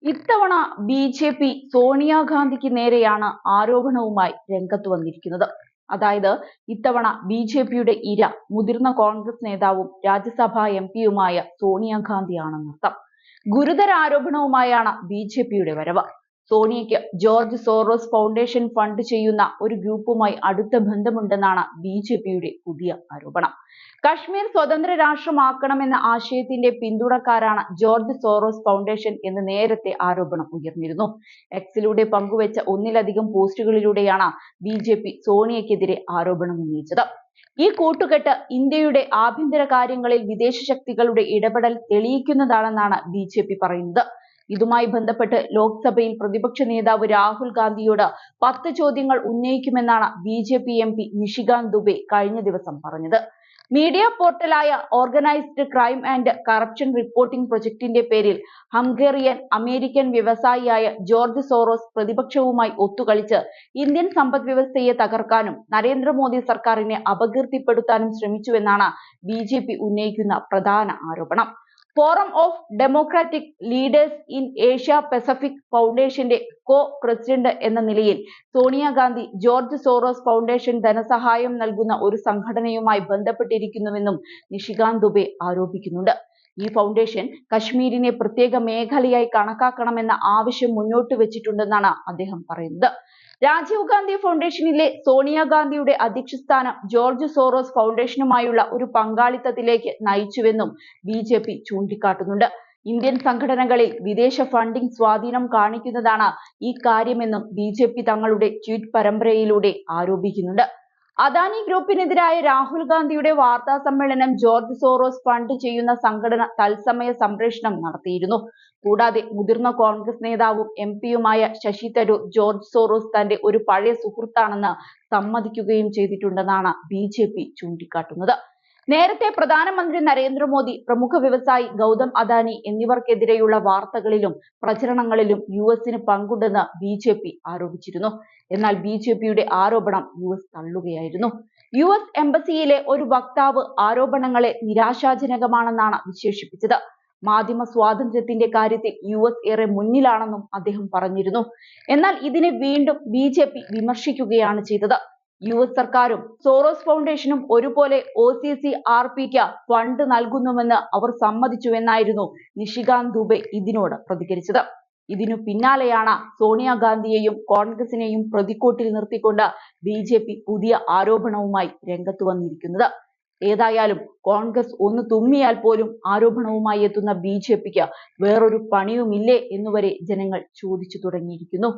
ഇത്തവണ ബി.ജെ.പി. സോണിയാഗാന്ധിക്ക് നേരെയാണ് ആരോപണവുമായി രംഗത്ത് വന്നിരിക്കുന്നത്. അതായത് ഇത്തവണ ബി.ജെ.പിയുടെ ഇര മുതിർന്ന കോൺഗ്രസ് നേതാവും രാജ്യസഭാ എം.പിയുമായ സോണിയാഗാന്ധിയാണെന്നർത്ഥം. ഗുരുതര ആരോപണവുമായാണ് ബി.ജെ.പിയുടെ വരവ്. സോണിയയ്ക്ക് ജോർജ് സോറോസ് ഫൗണ്ടേഷൻ ഫണ്ട് ചെയ്യുന്ന ഒരു ഗ്രൂപ്പുമായി അടുത്ത ബന്ധമുണ്ടെന്നാണ് ബി.ജെ.പിയുടെ പുതിയ ആരോപണം. കശ്മീർ സ്വതന്ത്ര രാഷ്ട്രമാക്കണമെന്ന ആശയത്തിന്റെ പിന്തുണക്കാരാണ് ജോർജ് സോറോസ് ഫൗണ്ടേഷൻ എന്ന് നേരത്തെ ആരോപണം ഉയർന്നിരുന്നു. എക്സിലൂടെ പങ്കുവച്ച ഒന്നിലധികം പോസ്റ്റുകളിലൂടെയാണ് ബി.ജെ.പി. സോണിയയ്ക്കെതിരെ ആരോപണം ഉന്നയിച്ചത്. ഈ കൂട്ടുകെട്ട് ഇന്ത്യയുടെ ആഭ്യന്തര കാര്യങ്ങളിൽ വിദേശ ശക്തികളുടെ ഇടപെടൽ തെളിയിക്കുന്നതാണെന്നാണ് ബി.ജെ.പി. പറയുന്നത്. ഇതുമായി ബന്ധപ്പെട്ട് ലോക്സഭയിൽ പ്രതിപക്ഷ നേതാവ് രാഹുൽ ഗാന്ധിയോട് 10 ചോദ്യങ്ങൾ ഉന്നയിക്കുമെന്നാണ് ബി.ജെ.പി. എം.പി. നിഷികാന്ത് ദുബെ കഴിഞ്ഞ ദിവസം പറഞ്ഞത്. Media പോർട്ടലായ organised crime and corruption reporting പ്രൊജക്ടിന്റെ പേരിൽ Hungarian American വ്യവസായിയായ George Soros പ്രതിപക്ഷവുമായി ഒത്തുകളിച്ച് Indian സമ്പദ്വ്യവസ്ഥയെ തകർക്കാനും നരേന്ദ്രമോദി സർക്കാരിനെ അപകീർത്തിപ്പെടുത്താനും ശ്രമിച്ചുവെന്നാണ് ബി.ജെ.പി. ഉന്നയിക്കുന്ന പ്രധാന ആരോപണം. Forum of democratic leaders in Asia Pacific ഫൗണ്ടേഷന്റെ പ്രസിഡന്റ് എന്ന നിലയിൽ സോണിയാഗാന്ധി ജോർജ് സോറോസ് ഫൗണ്ടേഷൻ ധനസഹായം നൽകുന്ന ഒരു സംഘടനയുമായി ബന്ധപ്പെട്ടിരിക്കുന്നുവെന്നും നിഷികാന്ത് ദുബെ ആരോപിക്കുന്നുണ്ട്. ഈ ഫൗണ്ടേഷൻ കശ്മീരിനെ പ്രത്യേക മേഖലയായി കണക്കാക്കണമെന്ന ആവശ്യം മുന്നോട്ട് വെച്ചിട്ടുണ്ടെന്നാണ് അദ്ദേഹം പറയുന്നത്. രാജീവ് ഗാന്ധി ഫൗണ്ടേഷനിലെ സോണിയാഗാന്ധിയുടെ അധ്യക്ഷസ്ഥാനം ജോർജ് സോറോസ് ഫൗണ്ടേഷനുമായുള്ള ഒരു പങ്കാളിത്തത്തിലേക്ക് നയിച്ചുവെന്നും ബി.ജെ.പി. ചൂണ്ടിക്കാട്ടുന്നുണ്ട്. ഇന്ത്യൻ സംഘടനകളിൽ വിദേശ ഫണ്ടിംഗ് സ്വാധീനം കാണിക്കുന്നതാണ് ഈ കാര്യമെന്നും ബി.ജെ.പി. തങ്ങളുടെ ട്വീറ്റ് പരമ്പരയിലൂടെ ആരോപിക്കുന്നുണ്ട്. അദാനി ഗ്രൂപ്പിനെതിരായ രാഹുൽ ഗാന്ധിയുടെ വാർത്താ സമ്മേളനം ജോർജ് സോറോസ് ഫണ്ട് ചെയ്യുന്ന സംഘടന തത്സമയ സംപ്രേഷണം നടത്തിയിരുന്നു. കൂടാതെ മുതിർന്ന കോൺഗ്രസ് നേതാവും എം.പിയുമായ ശശി തരൂർ ജോർജ് സോറോസ് തന്റെ ഒരു പഴയ സുഹൃത്താണെന്ന് സമ്മതിക്കുകയും ചെയ്തിട്ടുണ്ടെന്നാണ് ബി.ജെ.പി. ചൂണ്ടിക്കാട്ടുന്നത്. നേരത്തെ പ്രധാനമന്ത്രി നരേന്ദ്രമോദി, പ്രമുഖ വ്യവസായി ഗൗതം അദാനി എന്നിവർക്കെതിരെയുള്ള വാർത്തകളിലും പ്രചരണങ്ങളിലും യു.എസിന് പങ്കുണ്ടെന്ന് ബി.ജെ.പി. ആരോപിച്ചിരുന്നു. എന്നാൽ ബി.ജെ.പിയുടെ ആരോപണം യു.എസ് തള്ളുകയായിരുന്നു. യു.എസ് എംബസിയിലെ ഒരു വക്താവ് ആരോപണങ്ങളെ നിരാശാജനകമാണെന്നാണ് വിശേഷിപ്പിച്ചത്. മാധ്യമ സ്വാതന്ത്ര്യത്തിന്റെ കാര്യത്തിൽ യു.എസ് ഏറെ മുന്നിലാണെന്നും അദ്ദേഹം പറഞ്ഞിരുന്നു. എന്നാൽ ഇതിനെ വീണ്ടും ബി.ജെ.പി. വിമർശിക്കുകയാണ് ചെയ്തത്. യു.എസ് സർക്കാരും സോറോസ് ഫൗണ്ടേഷനും ഒരുപോലെ OCCRPക്ക് ഫണ്ട് നൽകുന്നുവെന്ന് അവർ സമ്മതിച്ചുവെന്നായിരുന്നു നിഷികാന്ത് ദുബെ ഇതിനോട് പ്രതികരിച്ചത്. ഇതിനു പിന്നാലെയാണ് സോണിയാഗാന്ധിയെയും കോൺഗ്രസിനെയും പ്രതിക്കൂട്ടിൽ നിർത്തിക്കൊണ്ട് ബി.ജെ.പി. പുതിയ ആരോപണവുമായി രംഗത്ത് വന്നിരിക്കുന്നത്. ഏതായാലും കോൺഗ്രസ് ഒന്ന് തുമ്മിയാൽ പോലും ആരോപണവുമായി എത്തുന്ന ബി.ജെ.പിക്ക് വേറൊരു പണിയുമില്ലേ എന്നുവരെ ജനങ്ങൾ ചോദിച്ചു തുടങ്ങിയിരിക്കുന്നു.